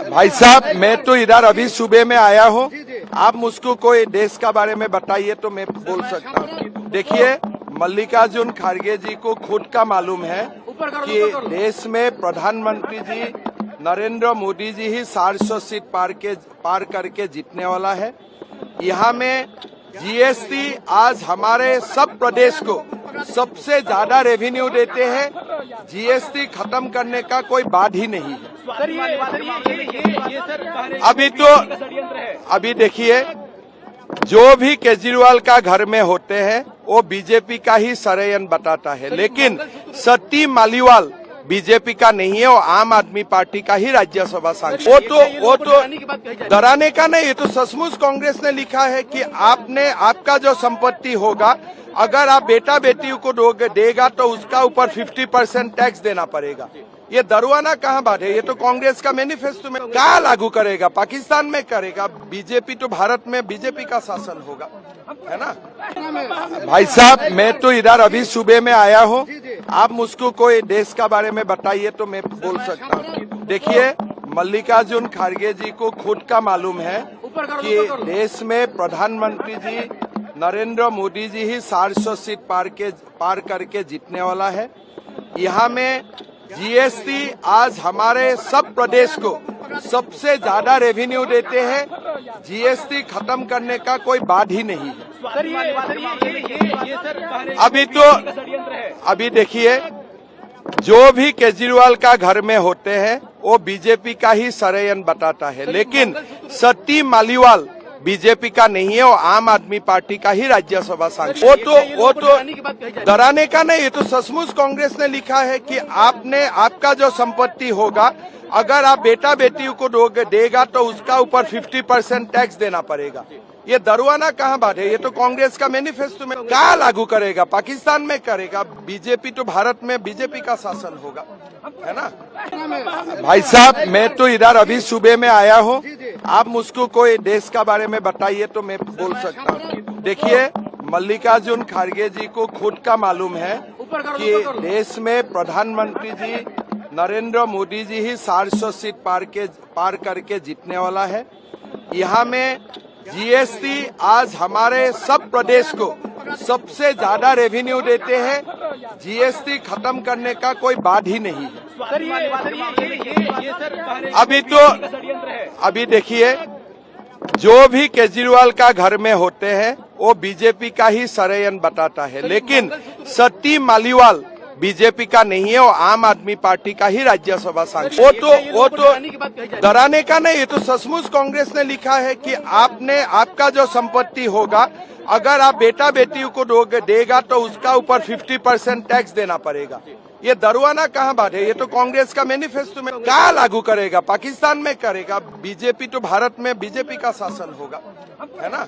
भाई साहब, मैं तो इधर अभी सुबह में आया हूँ। आप मुझको कोई देश का बारे में बताइए तो मैं बोल सकता हूँ। देखिए, मल्लिकार्जुन खड़गे जी को खुद का मालूम है कि देश में प्रधानमंत्री जी नरेंद्र मोदी जी ही 400 सीट पार करके जीतने वाला है। यहाँ में जीएसटी आज हमारे सब प्रदेश को सबसे ज्यादा रेवेन्यू देते हैं। जीएसटी खत्म करने का कोई बात ही नहीं है। अभी देखिए, जो भी केजरीवाल का घर में होते हैं वो बीजेपी का ही षड्यंत्र बताता है, लेकिन सती मालीवाल बीजेपी का नहीं है, वो आम आदमी पार्टी का ही राज्यसभा सांसद। वो तो डराने का नहीं, ये तो सचमुच कांग्रेस ने लिखा है कि आपका जो संपत्ति होगा, अगर आप बेटा बेटी को देगा तो उसका ऊपर 50% टैक्स देना पड़ेगा। ये डरवाना कहाँ बात है? ये तो कांग्रेस का मैनिफेस्टो में कहाँ लागू करेगा? पाकिस्तान में करेगा। बीजेपी तो भारत में बीजेपी का शासन होगा, है ना? भाई साहब, मैं तो इधर अभी सुबह में आया हूँ। आप मुझको कोई देश का बारे में बताइए तो मैं बोल सकता हूँ। देखिए, मल्लिकार्जुन खड़गे जी को खुद का मालूम है कि देश में प्रधानमंत्री जी नरेंद्र मोदी जी ही 400 सीट पार करके जीतने वाला है। यहाँ में जीएसटी आज हमारे सब प्रदेश को सबसे ज्यादा रेवेन्यू देते हैं। जीएसटी खत्म करने का कोई बात ही नहीं है। अभी देखिए, जो भी केजरीवाल का घर में होते हैं वो बीजेपी का ही षड्यंत्र बताता है, लेकिन सती मालीवाल बीजेपी का नहीं है, वो आम आदमी पार्टी का ही राज्यसभा सांसद। वो तो डराने का नहीं, ये तो सचमुच कांग्रेस ने लिखा है कि आपका जो संपत्ति होगा, अगर आप बेटा बेटी को देगा तो उसका ऊपर 50% टैक्स देना पड़ेगा। ये डरवाना कहाँ बात है? ये तो कांग्रेस का मैनिफेस्टो में कहाँ लागू करेगा? पाकिस्तान में करेगा। बीजेपी तो भारत में बीजेपी का शासन होगा, है ना? भाई साहब, मैं तो इधर अभी सुबह में आया हूँ। आप मुझको कोई देश का बारे में बताइए तो मैं बोल सकता हूँ। देखिए, मल्लिकार्जुन खड़गे जी को खुद का मालूम है कि देश में प्रधानमंत्री जी नरेंद्र मोदी जी ही 400 सीट पार करके जीतने वाला है। यहाँ में जीएसटी आज हमारे सब प्रदेश को सबसे ज्यादा रेवेन्यू देते हैं। जीएसटी खत्म करने का कोई बात ही नहीं है। अभी देखिए, जो भी केजरीवाल का घर में होते हैं वो बीजेपी का ही षड्यंत्र बताता है, लेकिन सती मालीवाल बीजेपी का नहीं है, वो आम आदमी पार्टी का ही राज्यसभा सांसद। वो तो डराने का नहीं, ये तो सचमुच कांग्रेस ने लिखा है कि आपका जो संपत्ति होगा, अगर आप बेटा बेटी को देगा तो उसका ऊपर 50% टैक्स देना पड़ेगा। ये डरवाना कहाँ बात है? ये तो कांग्रेस का मैनिफेस्टो में कहाँ लागू करेगा? पाकिस्तान में करेगा। बीजेपी तो भारत में बीजेपी का शासन होगा, है ना?